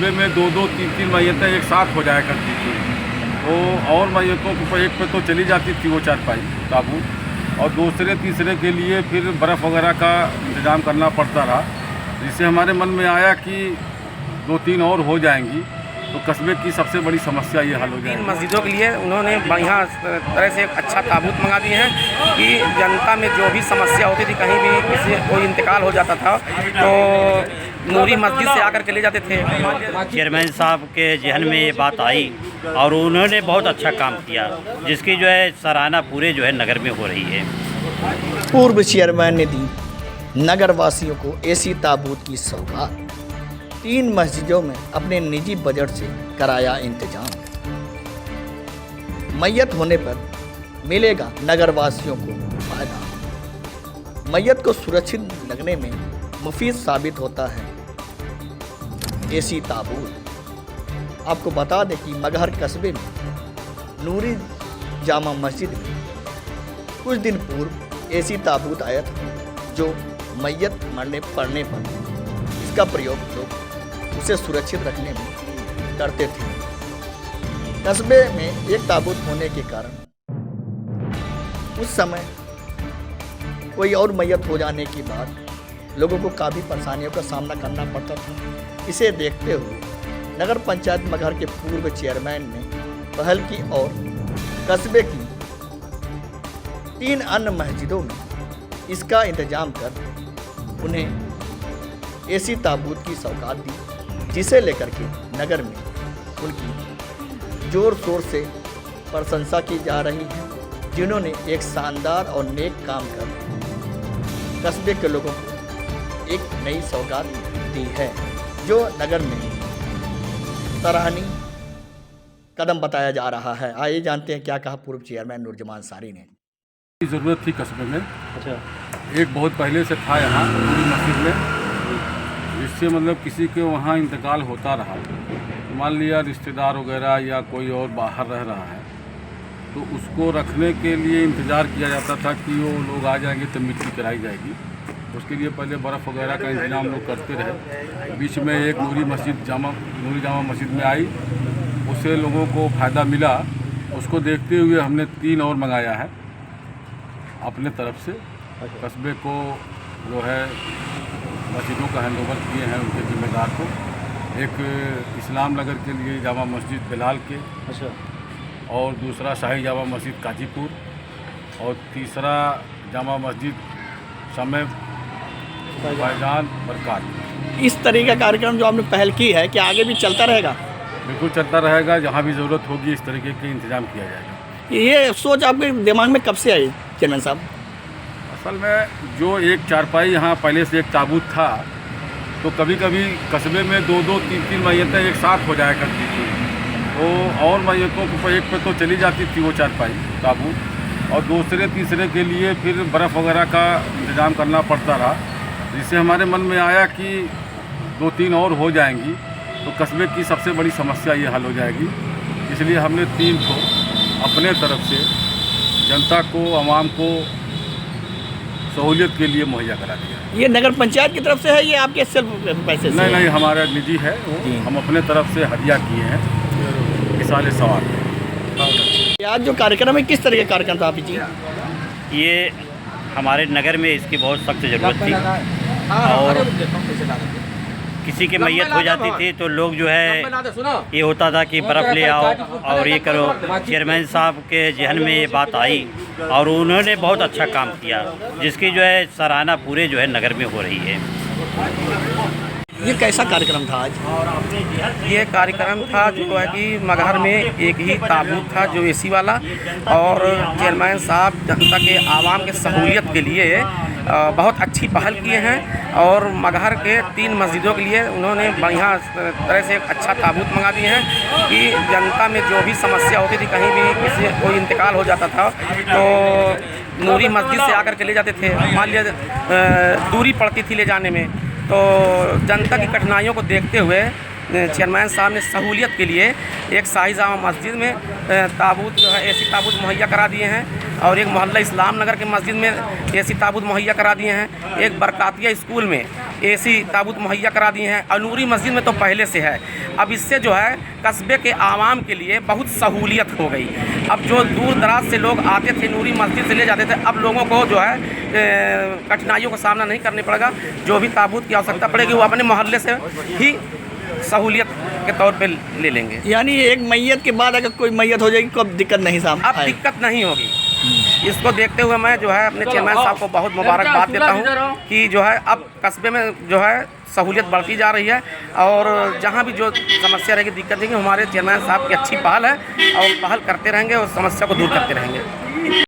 कस्बे में 2-2, 3-3 मैयतें एक साथ हो जाया करती थी, तो और मैयतों को एक पे तो चली जाती थी वो चारपाई ताबूत, और दूसरे तीसरे के लिए फिर बर्फ़ वगैरह का इंतज़ाम करना पड़ता रहा, जिससे हमारे मन में आया कि 2-3 और हो जाएंगी तो कस्बे की सबसे बड़ी समस्या ये हल हो जाएगी। इन मस्जिदों के लिए उन्होंने बढ़िया तरह से एक अच्छा ताबूत मंगा दिए हैं कि जनता में जो भी समस्या होती थी, कहीं भी किसी कोई इंतकाल हो जाता था तो नूरी मस्जिद से आकर के ले जाते थे। चेयरमैन साहब के जहन में ये बात आई और उन्होंने बहुत अच्छा काम किया, जिसकी जो है सराहना पूरे जो है नगर में हो रही है। पूर्व चेयरमैन ने दी नगर वासियों को एसी ताबूत की सौगात। 3 मस्जिदों में अपने निजी बजट से कराया इंतजाम। मैयत होने पर मिलेगा नगर वासियों को फायदा। मैयत को सुरक्षित लगने में मुफीद साबित होता है एसी ताबूत। आपको बता दें कि मगहर कस्बे में नूरी जामा मस्जिद में कुछ दिन पूर्व एसी ताबूत आया था, जो मैयत मरने पड़ने पर इसका प्रयोग लोग उसे सुरक्षित रखने में करते थे। कस्बे में एक ताबूत होने के कारण उस समय कोई और मैयत हो जाने के बाद लोगों को काफ़ी परेशानियों का सामना करना पड़ता था। इसे देखते हुए नगर पंचायत मगहर के पूर्व चेयरमैन ने पहल की और कस्बे की 3 अन्य मस्जिदों में इसका इंतजाम कर उन्हें एसी ताबूत की सौगात दी, जिसे लेकर के नगर में उनकी जोर शोर से प्रशंसा की जा रही है, जिन्होंने एक शानदार और नेक काम कर कस्बे के लोगों को एक नई सौगात दी है, जो नगर में सराहनीय कदम बताया जा रहा है। आइए जानते हैं क्या कहा पूर्व चेयरमैन नूरजमान सारी ने। ज़रूरत थी कस्बे में, एक बहुत पहले से था यहाँ पूरी मस्जिद में, जिससे मतलब किसी के वहाँ इंतकाल होता रहा, मान लिया रिश्तेदार वगैरह या कोई और बाहर रह रहा है, तो उसको रखने के लिए इंतज़ार किया जाता था कि वो लोग आ जाएंगे तो मिट्टी कराई जाएगी। उसके लिए पहले बर्फ़ वगैरह का इंतजाम लोग करते रहे। बीच में एक नूरी जामा मस्जिद में आई, उससे लोगों को फ़ायदा मिला। उसको देखते हुए हमने 3 और मंगाया है अपने तरफ से। कस्बे को जो है मस्जिदों का हैंडओवर किए हैं उनके जिम्मेदार को। एक इस्लाम नगर के लिए जामा मस्जिद बिलाल के, और दूसरा शाही जामा मस्जिद काजीपुर, और तीसरा जामा मस्जिद समय भाईजान बरकात। इस तरह का कार्यक्रम जो आपने पहल की है, क्या आगे भी चलता रहेगा? बिल्कुल चलता रहेगा, जहाँ भी ज़रूरत होगी इस तरीके के इंतज़ाम किया जाएगा। ये सोच आपके दिमाग में कब से आई चेयरमैन साहब? असल में जो एक चारपाई यहाँ पहले से एक ताबूत था, तो कभी कभी कस्बे में 2-2, 3-3 मैयतें एक साथ हो जाया करती थी, तो और मैयतों को एक पे तो चली जाती थी वो चारपाई ताबूत, और दूसरे तीसरे के लिए फिर बर्फ़ वगैरह का इंतज़ाम करना पड़ता रहा, जिससे हमारे मन में आया कि 2-3 और हो जाएंगी तो कस्बे की सबसे बड़ी समस्या ये हल हो जाएगी। इसलिए हमने 3 को अपने तरफ से जनता को, आवाम को सहूलियत के लिए मुहैया करा दिया। ये नगर पंचायत की तरफ से है, ये आपके सिर्फ पैसे से? नहीं, हमारा निजी है वो, हम अपने तरफ से हदिया किए हैं इसाले सवाल। आज जो कार्यक्रम है, किस तरह का कार्यक्रम था आप जी? ये हमारे नगर में इसकी बहुत सख्त ज़रूरत थी, और किसी की मैयत हो जाती थी तो लोग जो है ये होता था कि बर्फ़ ले आओ और ये करो। चेयरमैन साहब के जहन में ये बात आई और उन्होंने बहुत अच्छा काम किया, जिसकी जो है सराहना पूरे जो है नगर में हो रही है। ये कैसा कार्यक्रम था आज? ये कार्यक्रम था जो है कि मगहर में एक ही ताबूत था जो एसी वाला, और चेयरमैन साहब जनता के आवाम के सहूलियत के लिए बहुत अच्छी पहल किए हैं, और मगहर के 3 मस्जिदों के लिए उन्होंने बढ़िया तरह से एक अच्छा ताबूत मंगा दिए हैं कि जनता में जो भी समस्या होती थी, कहीं भी किसी कोई इंतकाल हो जाता था तो नूरी मस्जिद से आकर के ले जाते थे। मान लिया दूरी पड़ती थी ले जाने में, तो जनता की कठिनाइयों को देखते हुए चेयरमैन साहब ने सहूलियत के लिए एक शाही जामा मस्जिद में ताबूत जो है एसी ताबूत मुहैया करा दिए हैं, और एक मोहल्ला इस्लाम नगर के मस्जिद में एसी ताबूत मुहैया करा दिए हैं, एक बरकातिया स्कूल में एसी ताबूत मुहैया करा दिए हैं, अनूरी मस्जिद में तो पहले से है। अब इससे जो है कस्बे के आवाम के लिए बहुत सहूलियत हो गई। अब जो दूर दराज से लोग आते थे नूरी मस्जिद से ले जाते थे, अब लोगों को जो है कठिनाइयों का सामना नहीं करना पड़ेगा। जो भी ताबूत की आवश्यकता पड़ेगी वो अपने मोहल्ले से ही सहूलियत के तौर पे ले लेंगे। यानी एक मैयत के बाद अगर कोई मैयत हो जाएगी तो अब दिक्कत नहीं सामने अब दिक्कत नहीं होगी। इसको देखते हुए मैं जो है अपने चेयरमैन साहब को बहुत मुबारकबाद देता हूँ कि जो है अब कस्बे में जो है सहूलियत बढ़ती जा रही है, और जहाँ भी जो समस्या रहेगी दिक्कत रहेगी हमारे चेयरमैन साहब की अच्छी पहल है, और पहल करते रहेंगे और समस्या को दूर करते रहेंगे।